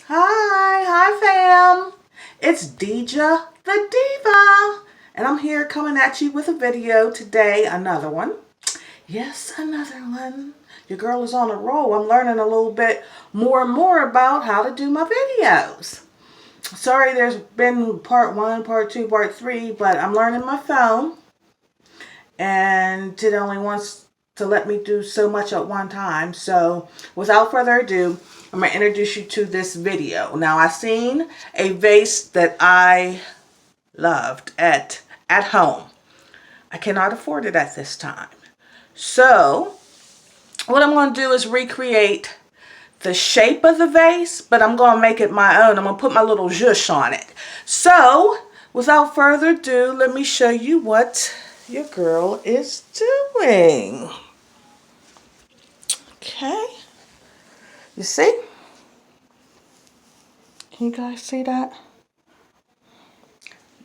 Hi fam. It's Deja the Diva, and I'm here coming at you with a video today. Another one. Yes, another one. Your girl is on a roll. I'm learning a little bit more and more about how to do my videos. Sorry, there's been part 1, part 2, part 3, but I'm learning my phone, and it only wants to let me do so much at one time. So without further ado, I'm going to introduce you to this video. Now, I seen a vase that I loved at home. I cannot afford it at this time. So what I'm going to do is recreate the shape of the vase, but I'm going to make it my own. I'm going to put my little zhuzh on it. So without further ado, let me show you what your girl is doing. Okay. You see? Can you guys see that?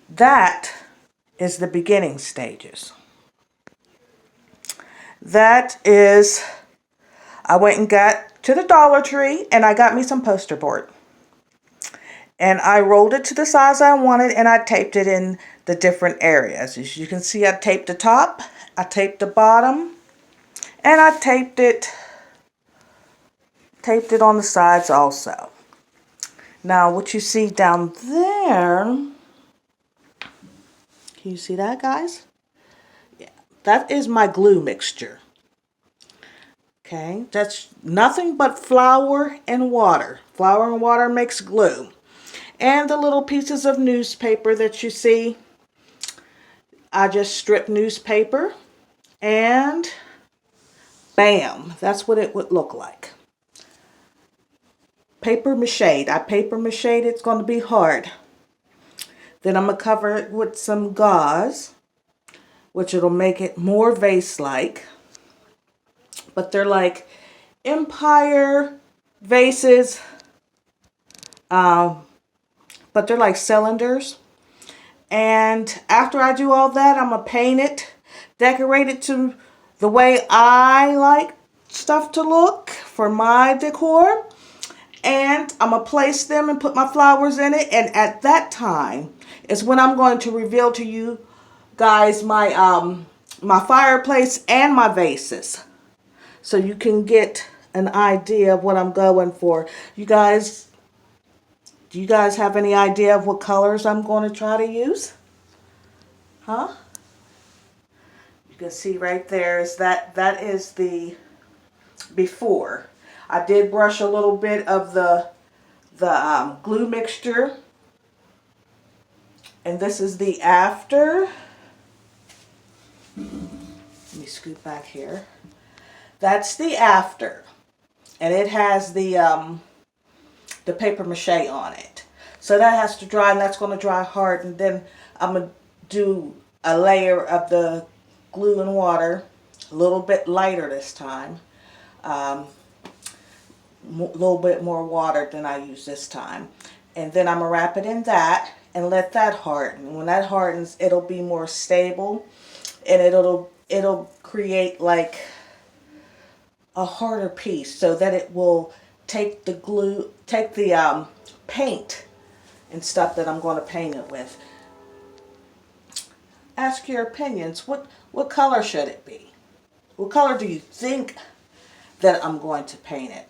That is the beginning stages. That is, I went and got to the Dollar Tree and I got me some poster board. And I rolled it to the size I wanted and I taped it in the different areas. As you can see, I taped the top, I taped the bottom, and I taped it on the sides also. Now, what you see down there, can you see that, guys? Yeah, that is my glue mixture. Okay, that's nothing but flour and water. Flour and water makes glue. And the little pieces of newspaper that you see, I just stripped newspaper and bam, that's what it would look like. Paper mache. I paper mache it. It's going to be hard. Then I'm going to cover it with some gauze, which it'll make it more vase-like. But they're like empire vases, but they're like cylinders. And after I do all that, I'm going to paint it, decorate it to the way I like stuff to look for my decor. And I'm going to place them and put my flowers in it. And at that time is when I'm going to reveal to you guys my my fireplace and my vases. So you can get an idea of what I'm going for. Do you guys have any idea of what colors I'm going to try to use? Huh? You can see right there is that is the before. I did brush a little bit of the glue mixture, and this is the after. Let me scoot back here. That's the after, and it has the paper mache on it. So that has to dry, and that's going to dry hard, and then I'm going to do a layer of the glue and water, a little bit lighter this time. A little bit more water than I use this time. And then I'm going to wrap it in that and let that harden. When that hardens, it'll be more stable, and it'll create like a harder piece so that it will take the paint and stuff that I'm going to paint it with. Ask your opinions. What color should it be? What color do you think that I'm going to paint it?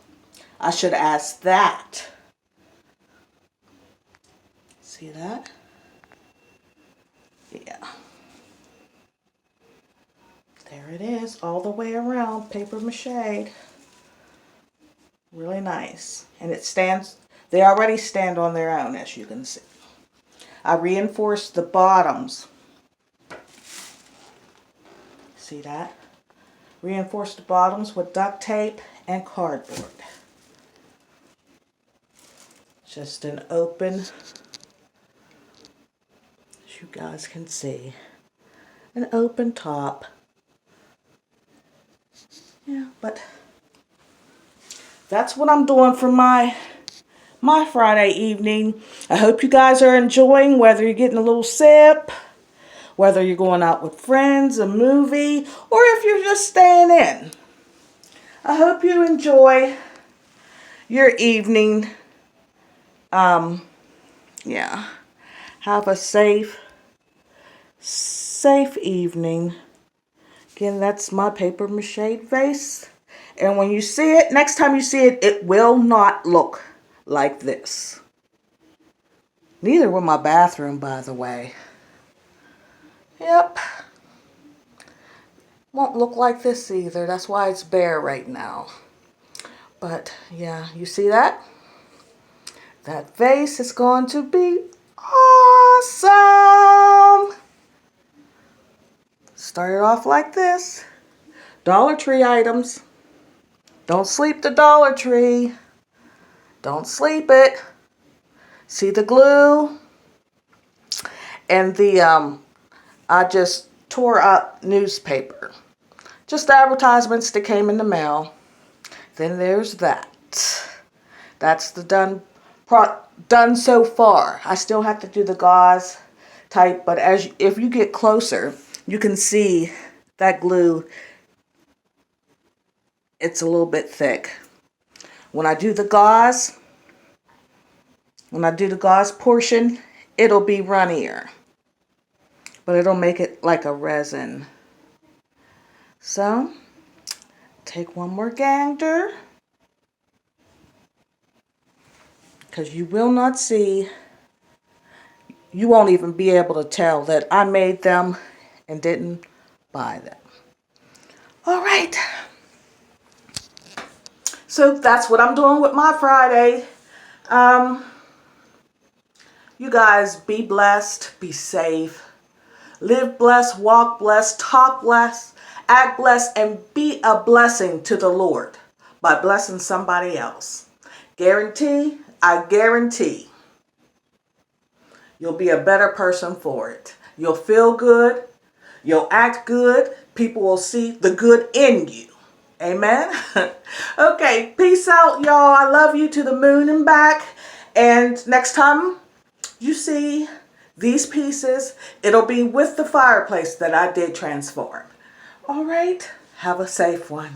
I should ask that. See that? Yeah. There it is, all the way around, paper mache. Really nice. And it stands, they already stand on their own, as you can see. I reinforced the bottoms. See that? Reinforced the bottoms with duct tape and cardboard. Just an open, as you guys can see, an open top. Yeah, but that's what I'm doing for my Friday evening. I hope you guys are enjoying, whether you're getting a little sip, whether you're going out with friends, a movie, or if you're just staying in. I hope you enjoy your evening Yeah. Have a safe evening. Again, that's my paper mache vase. And when you see it, next time you see it, it will not look like this. Neither will my bathroom, by the way. Yep. Won't look like this either. That's why it's bare right now. But yeah, you see that? That vase is going to be awesome. Started off like this. Dollar Tree items. Don't sleep the Dollar Tree. Don't sleep it. See the glue? And the, I just tore up newspaper. Just advertisements that came in the mail. Then there's that. That's the done so far. I still have to do the gauze type, but if you get closer, you can see that glue. It's a little bit thick. When I do the gauze portion, it'll be runnier, but it'll make it like a resin. So, take one more gander, because you will not see, you won't even be able to tell that I made them and didn't buy them. All right. So that's what I'm doing with my Friday. You guys be blessed, be safe, live blessed, walk blessed, talk blessed, act blessed, and be a blessing to the Lord by blessing somebody else. I guarantee you'll be a better person for it. You'll feel good. You'll act good. People will see the good in you. Amen. Okay, peace out, y'all. I love you to the moon and back. And next time you see these pieces, it'll be with the fireplace that I did transform. All right, have a safe one.